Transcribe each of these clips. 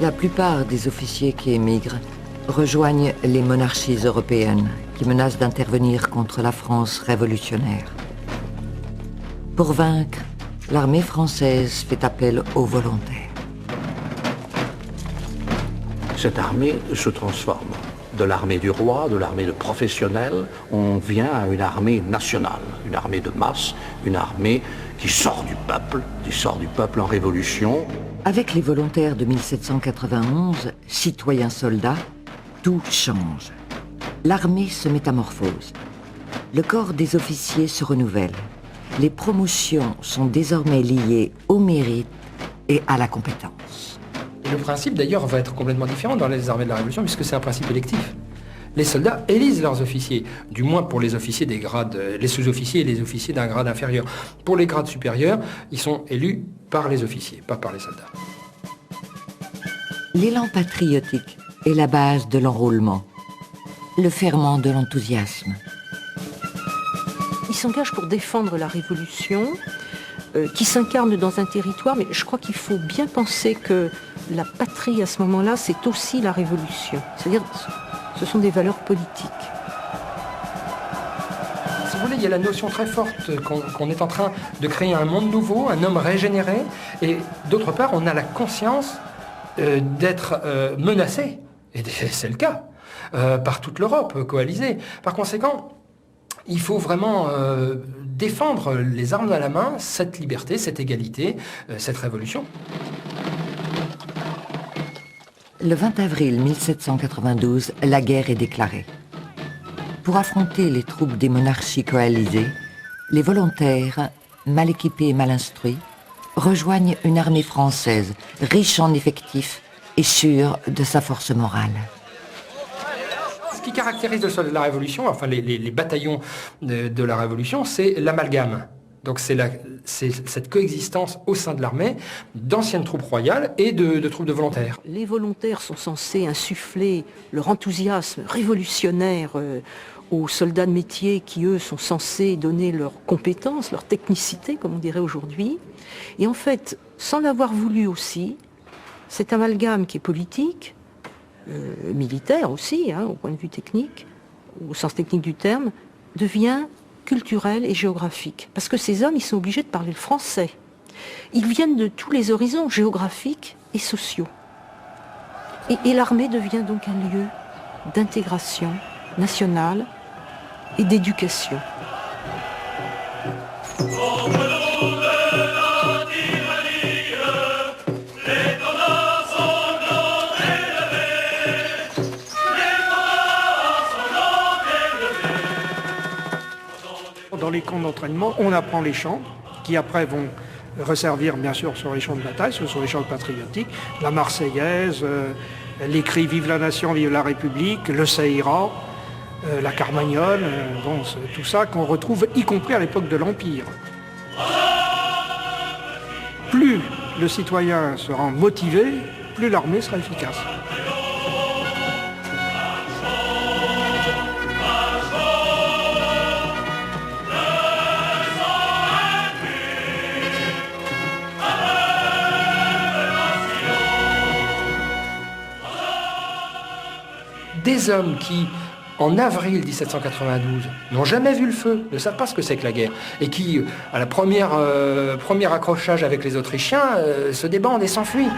La plupart des officiers qui émigrent rejoignent les monarchies européennes qui menacent d'intervenir contre la France révolutionnaire. Pour vaincre, l'armée française fait appel aux volontaires. Cette armée se transforme. De l'armée du roi, de l'armée de professionnels, on vient à une armée nationale, une armée de masse, une armée qui sort du peuple en révolution. Avec les volontaires de 1791, citoyens soldats, tout change. L'armée se métamorphose. Le corps des officiers se renouvelle. Les promotions sont désormais liées au mérite et à la compétence. Et le principe d'ailleurs va être complètement différent dans les armées de la Révolution puisque c'est un principe électif. Les soldats élisent leurs officiers, du moins pour les officiers des grades, les sous-officiers et les officiers d'un grade inférieur. Pour les grades supérieurs, ils sont élus par les officiers, pas par les soldats. L'élan patriotique est la base de l'enrôlement, le ferment de l'enthousiasme. Ils s'engagent pour défendre la Révolution, qui s'incarne dans un territoire, mais je crois qu'il faut bien penser que la patrie à ce moment-là, c'est aussi la Révolution. C'est-à-dire, ce sont des valeurs politiques. Si vous voulez, il y a la notion très forte qu'on est en train de créer un monde nouveau, un homme régénéré, et d'autre part, on a la conscience d'être menacé, et c'est le cas, par toute l'Europe coalisée. Par conséquent, il faut vraiment défendre les armes à la main, cette liberté, cette égalité, cette révolution. Le 20 avril 1792, la guerre est déclarée. Pour affronter les troupes des monarchies coalisées, les volontaires, mal équipés et mal instruits, rejoignent une armée française riche en effectifs et sûre de sa force morale. Ce qui caractérise la Révolution, enfin les bataillons de la Révolution, c'est l'amalgame. Donc c'est cette coexistence au sein de l'armée d'anciennes troupes royales et de troupes de volontaires. Les volontaires sont censés insuffler leur enthousiasme révolutionnaire aux soldats de métier qui, eux, sont censés donner leurs compétences, leur technicité, comme on dirait aujourd'hui. Et en fait, sans l'avoir voulu aussi, cet amalgame qui est politique, militaire aussi, au point de vue technique, au sens technique du terme, devient culturel et géographique. Parce que ces hommes, ils sont obligés de parler le français. Ils viennent de tous les horizons géographiques et sociaux. Et l'armée devient donc un lieu d'intégration nationale et d'éducation. Dans les camps d'entraînement, on apprend les chants qui après vont resservir bien sûr sur les champs de bataille, sur les chants patriotiques, la Marseillaise, les cris Vive la Nation, Vive la République, le Ça ira, la Carmagnole, tout ça qu'on retrouve y compris à l'époque de l'Empire. Plus le citoyen sera motivé, plus l'armée sera efficace. Des hommes qui, en avril 1792, n'ont jamais vu le feu, ne savent pas ce que c'est que la guerre, et qui, à la premier accrochage avec les Autrichiens, se débandent et s'enfuient.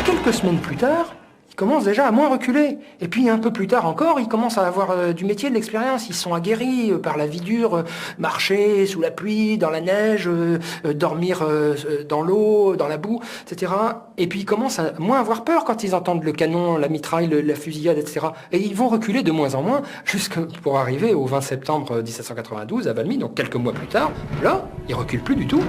Quelques semaines plus tard, ils commencent déjà à moins reculer. Et puis un peu plus tard encore, ils commencent à avoir du métier, de l'expérience. Ils sont aguerris par la vie dure, marcher sous la pluie, dans la neige, dormir dans l'eau, dans la boue, etc. Et puis ils commencent à moins avoir peur quand ils entendent le canon, la mitraille, la fusillade, etc. Et ils vont reculer de moins en moins, jusque pour arriver au 20 septembre 1792 à Valmy, donc quelques mois plus tard. Là, ils reculent plus du tout.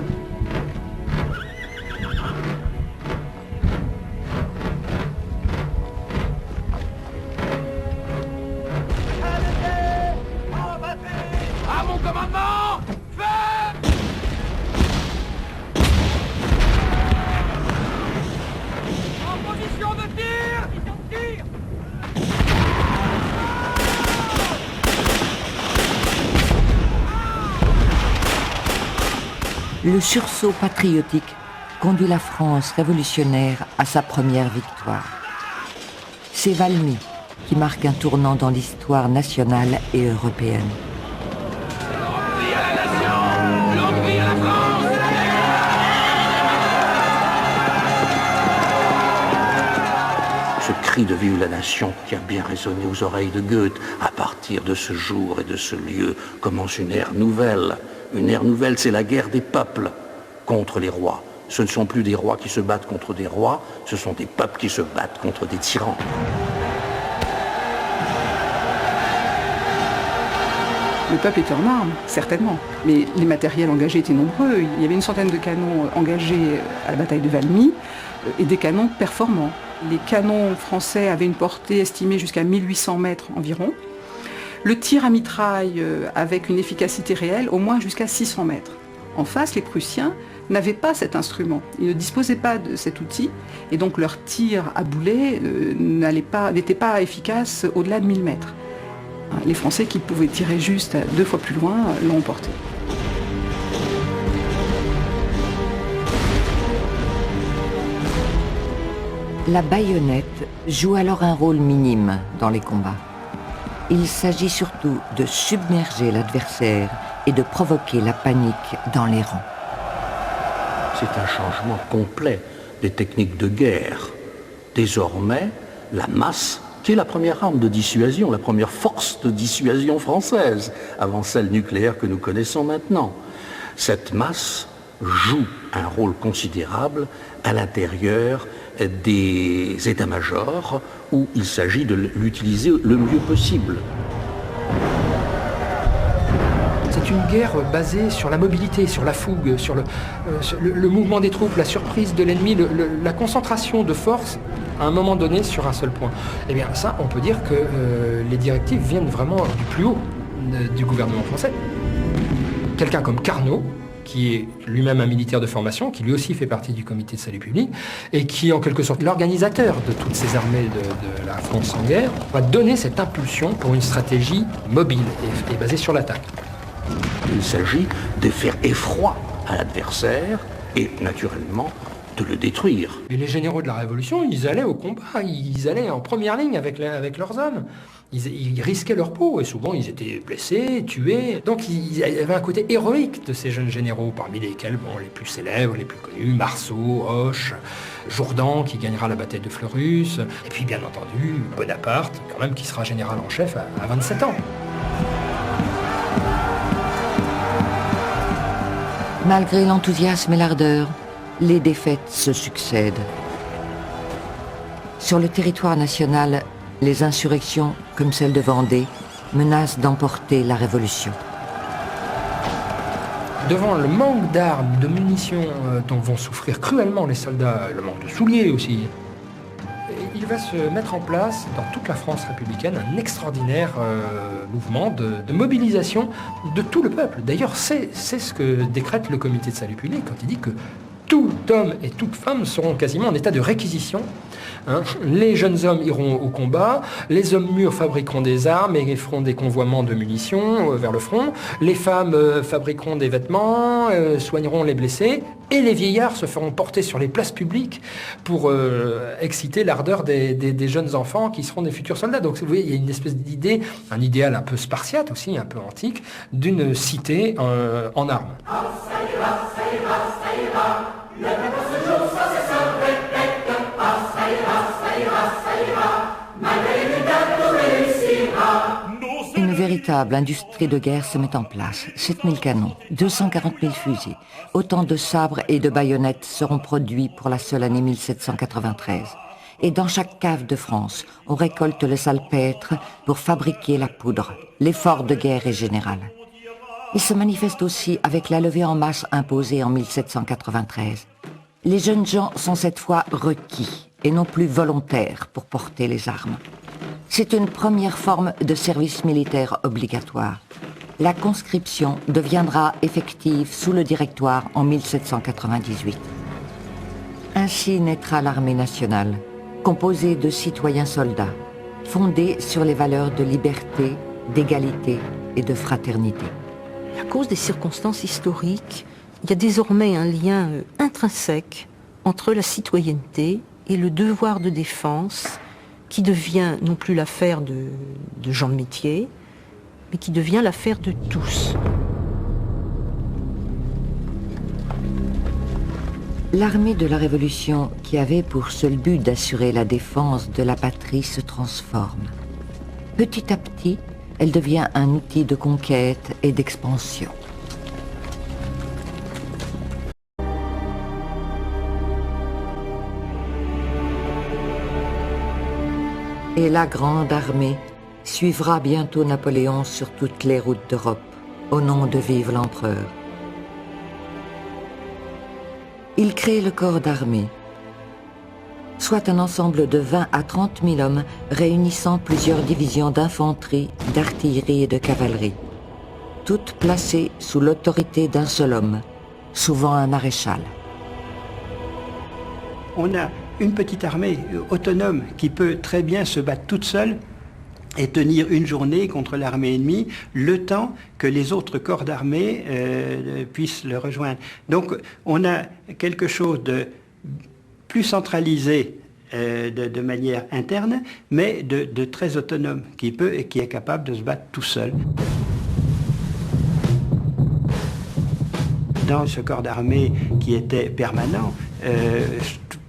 Le sursaut patriotique conduit la France révolutionnaire à sa première victoire. C'est Valmy qui marque un tournant dans l'histoire nationale et européenne. Ce cri de Vive la Nation qui a bien résonné aux oreilles de Goethe, à partir de ce jour et de ce lieu commence une ère nouvelle. Une ère nouvelle, c'est la guerre des peuples contre les rois. Ce ne sont plus des rois qui se battent contre des rois, ce sont des peuples qui se battent contre des tyrans. Le peuple était en armes, certainement, mais les matériels engagés étaient nombreux. Il y avait une centaine de canons engagés à la bataille de Valmy et des canons performants. Les canons français avaient une portée estimée jusqu'à 1800 mètres environ. Le tir à mitraille avec une efficacité réelle au moins jusqu'à 600 mètres. En face, les Prussiens n'avaient pas cet instrument. Ils ne disposaient pas de cet outil et donc leur tir à boulet n'était pas efficace au-delà de 1000 mètres. Les Français qui pouvaient tirer juste 2 fois plus loin l'ont emporté. La baïonnette joue alors un rôle minime dans les combats. Il s'agit surtout de submerger l'adversaire et de provoquer la panique dans les rangs. C'est un changement complet des techniques de guerre. Désormais, la masse, qui est la première arme de dissuasion, la première force de dissuasion française, avant celle nucléaire que nous connaissons maintenant. Cette masse joue un rôle considérable à l'intérieur des états-majors où il s'agit de l'utiliser le mieux possible. C'est une guerre basée sur la mobilité, sur la fougue, sur le mouvement des troupes, la surprise de l'ennemi, la concentration de force à un moment donné sur un seul point. Eh bien ça, on peut dire que les directives viennent vraiment du plus haut du gouvernement français. Quelqu'un comme Carnot, qui est lui-même un militaire de formation, qui lui aussi fait partie du comité de salut public, et qui est en quelque sorte l'organisateur de toutes ces armées de la France en guerre, va donner cette impulsion pour une stratégie mobile et basée sur l'attaque. Il s'agit de faire effroi à l'adversaire et naturellement de le détruire. Et les généraux de la Révolution, ils allaient au combat, ils allaient en première ligne avec leurs hommes. Ils risquaient leur peau et souvent ils étaient blessés, tués. Donc il y avait un côté héroïque de ces jeunes généraux, parmi lesquels les plus célèbres, les plus connus, Marceau, Hoche, Jourdan qui gagnera la bataille de Fleurus, et puis bien entendu Bonaparte, quand même, qui sera général en chef à 27 ans. Malgré l'enthousiasme et l'ardeur, les défaites se succèdent. Sur le territoire national, les insurrections, comme celle de Vendée, menacent d'emporter la Révolution. Devant le manque d'armes, de munitions dont vont souffrir cruellement les soldats, le manque de souliers aussi, il va se mettre en place dans toute la France républicaine un extraordinaire mouvement de mobilisation de tout le peuple. D'ailleurs, c'est ce que décrète le comité de salut public quand il dit que tout homme et toute femme seront quasiment en état de réquisition. Les jeunes hommes iront au combat, les hommes mûrs fabriqueront des armes et feront des convoiements de munitions vers le front, les femmes fabriqueront des vêtements, soigneront les blessés, et les vieillards se feront porter sur les places publiques pour exciter l'ardeur des jeunes enfants qui seront des futurs soldats. Donc vous voyez, il y a une espèce d'idée, un idéal un peu spartiate aussi, un peu antique, d'une cité en armes. Une véritable industrie de guerre se met en place. 7000 canons, 240 000 fusils, autant de sabres et de baïonnettes seront produits pour la seule année 1793. Et dans chaque cave de France, on récolte le salpêtre pour fabriquer la poudre. L'effort de guerre est général. Il se manifeste aussi avec la levée en masse imposée en 1793. Les jeunes gens sont cette fois requis et non plus volontaires pour porter les armes. C'est une première forme de service militaire obligatoire. La conscription deviendra effective sous le Directoire en 1798. Ainsi naîtra l'armée nationale, composée de citoyens soldats, fondée sur les valeurs de liberté, d'égalité et de fraternité. À cause des circonstances historiques, il y a désormais un lien intrinsèque entre la citoyenneté et le devoir de défense qui devient non plus l'affaire de gens de métier, mais qui devient l'affaire de tous. L'armée de la Révolution, qui avait pour seul but d'assurer la défense de la patrie, se transforme. Petit à petit, elle devient un outil de conquête et d'expansion. Et la grande armée suivra bientôt Napoléon sur toutes les routes d'Europe, au nom de Vive l'Empereur. Il crée le corps d'armée, soit un ensemble de 20 à 30 000 hommes réunissant plusieurs divisions d'infanterie, d'artillerie et de cavalerie, toutes placées sous l'autorité d'un seul homme, souvent un maréchal. On a une petite armée autonome qui peut très bien se battre toute seule et tenir une journée contre l'armée ennemie, le temps que les autres corps d'armée puissent le rejoindre. Donc on a quelque chose de plus centralisé de manière interne, mais de très autonome, qui peut et qui est capable de se battre tout seul. Dans ce corps d'armée qui était permanent,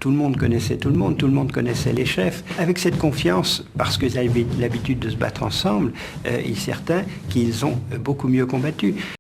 tout le monde connaissait tout le monde connaissait les chefs. Avec cette confiance, parce qu'ils avaient l'habitude de se battre ensemble, il est certain qu'ils ont beaucoup mieux combattu.